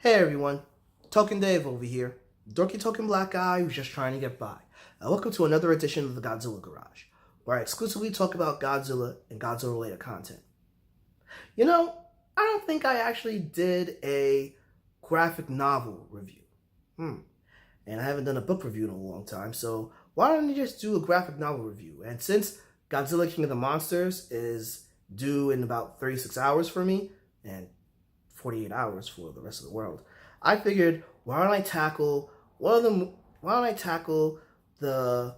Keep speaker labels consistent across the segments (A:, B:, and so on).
A: Hey everyone, Token Dave over here, dorky token black guy who's just trying to get by. Welcome to another edition of the Godzilla Garage, where I exclusively talk about Godzilla and Godzilla related content. You know, I don't think I actually did a graphic novel review. And I haven't done a book review in a long time, so why don't you just do a graphic novel review? And since Godzilla King of the Monsters is due in about 36 hours for me, and 48 hours for the rest of the world, I figured why don't I tackle one of them? Why don't I tackle the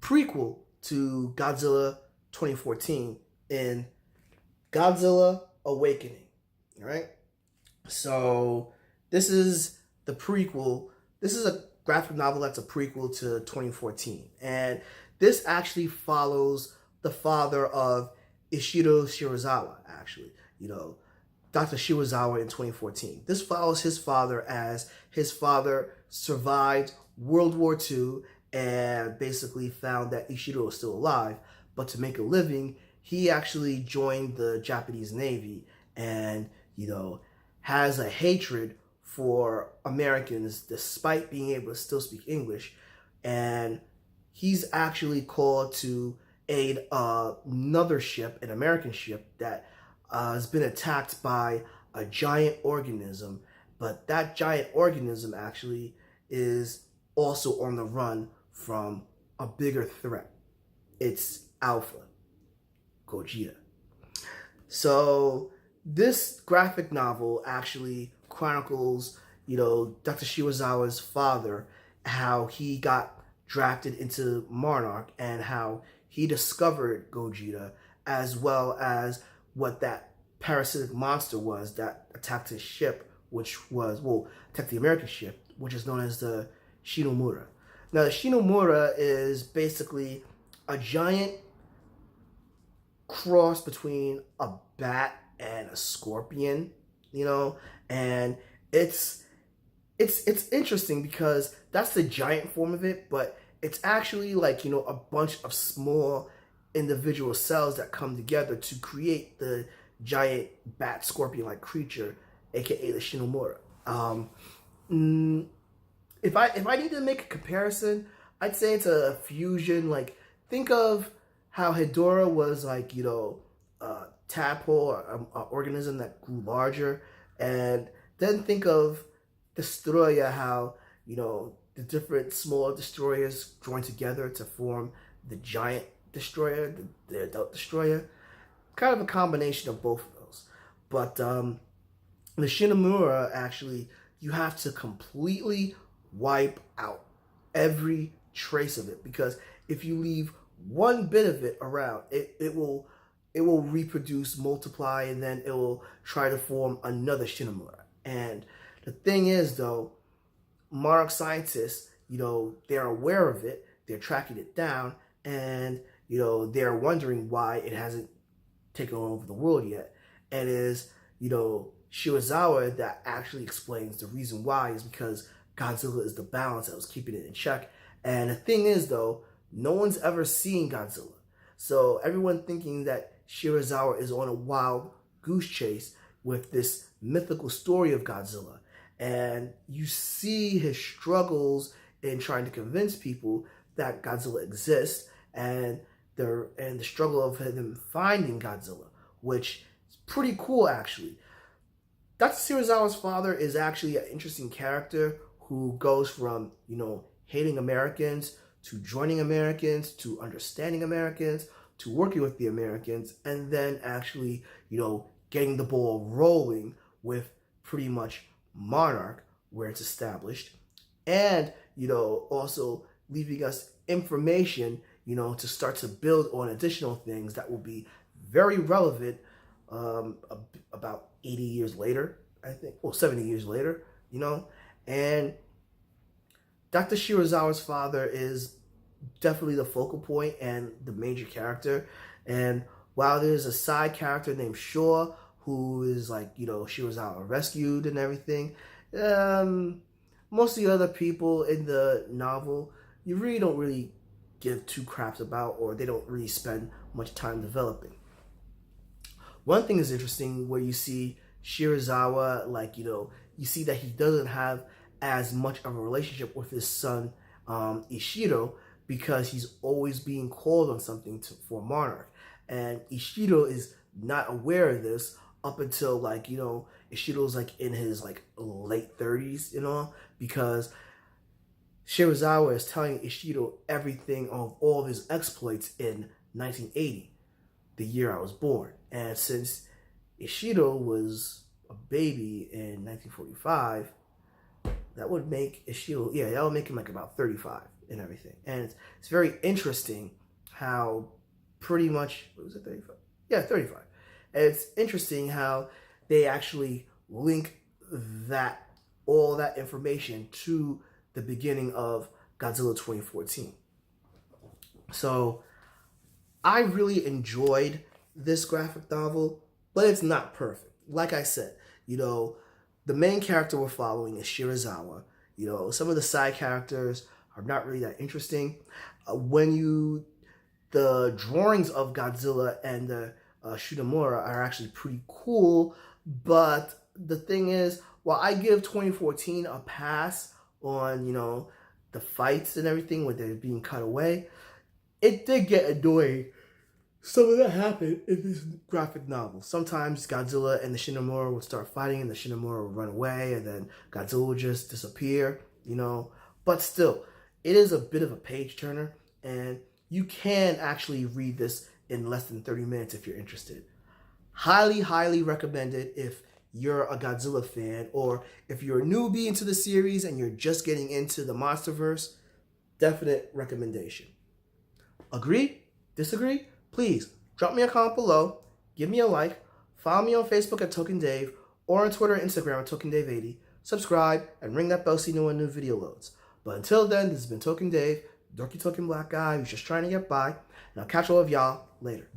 A: prequel to Godzilla 2014 in Godzilla Awakening? All right. So this is the prequel. This is a graphic novel that's a prequel to 2014, and this actually follows the father of Ishiro Shirazawa. Actually, Dr. Shirazawa in 2014. This follows his father as his father survived World War II and basically found that Ishiro was still alive. But to make a living, he actually joined the Japanese Navy and, has a hatred for Americans despite being able to still speak English. And he's actually called to aid another ship, an American ship, that has been attacked by a giant organism, but that giant organism actually is also on the run from a bigger threat. It's Alpha, Godzilla. So this graphic novel actually chronicles, Dr. Shirazawa's father, how he got drafted into Monarch and how he discovered Gogeta, as well as what that parasitic monster was that attacked his ship, attacked the American ship, which is known as the Shinomura. Now, the Shinomura is basically a giant cross between a bat and a scorpion, and it's interesting because that's the giant form of it, but it's actually like, a bunch of small individual cells that come together to create the giant bat scorpion-like creature, aka the Shinomura. If I need to make a comparison, I'd say it's a fusion. Like, think of how Hedorah was like, a tadpole or an organism that grew larger, and then think of Destroyer, how the different small destroyers join together to form the giant destroyer, the adult destroyer. Kind of a combination of both of those. But the Shinomura, actually, you have to completely wipe out every trace of it, because if you leave one bit of it around, it will reproduce, multiply, and then it will try to form another Shinomura. And the thing is, though, Monarch scientists, they're aware of it, they're tracking it down, and they're wondering why it hasn't taken over the world yet. And it is, Shirazawa that actually explains the reason why is because Godzilla is the balance that was keeping it in check. And the thing is, though, no one's ever seen Godzilla. So everyone thinking that Shirazawa is on a wild goose chase with this mythical story of Godzilla. And you see his struggles in trying to convince people that Godzilla exists, and the struggle of him finding Godzilla, which is pretty cool, actually. Dr. Shirazawa's father is actually an interesting character who goes from, hating Americans to joining Americans to understanding Americans to working with the Americans, and then actually, getting the ball rolling with pretty much Monarch, where it's established, and, also leaving us information, to start to build on additional things that will be very relevant about 80 years later, I think, 70 years later, and Dr. Shirazawa's father is definitely the focal point and the major character. And while there's a side character named Shaw, who is like, Shirazawa rescued and everything, most of the other people in the novel, you really don't give two craps about, or they don't really spend much time developing. One thing is interesting where you see Shirazawa, you see that he doesn't have as much of a relationship with his son, Ishiro, because he's always being called on something for Monarch. And Ishiro is not aware of this up until, like, you know, Ishiro's like in his like late 30s, you know, because Shirazawa is telling Ishiro everything of all of his exploits in 1980, the year I was born. And since Ishiro was a baby in 1945, that would make Ishiro, yeah, that would make him like about 35 and everything. And it's very interesting how pretty much, what was it, 35? Yeah, 35. And it's interesting how they actually link that, all that information to the beginning of Godzilla 2014. So I really enjoyed this graphic novel, but it's not perfect. Like I said, you know, the main character we're following is Shirazawa. You know, some of the side characters are not really that interesting. The drawings of Godzilla and the Shunemura are actually pretty cool, but the thing is, while I give 2014 a pass on, you know, the fights and everything when they're being cut away, it did get annoying. Some of that happened in this graphic novel. Sometimes Godzilla and the Shunemura would start fighting and the Shunemura would run away and then Godzilla would just disappear, you know. But still, it is a bit of a page turner, and you can actually read this in less than 30 minutes if you're interested. Highly, highly recommended if you're a Godzilla fan, or if you're a newbie into the series and you're just getting into the MonsterVerse. Definite recommendation. Agree? Disagree? Please drop me a comment below, give me a like, follow me on Facebook at Token Dave, or on Twitter and Instagram at Token Dave 80. Subscribe and ring that bell so you know when new video loads. But until then, this has been Token Dave, dorky token black guy who's just trying to get by, and I'll catch all of y'all later.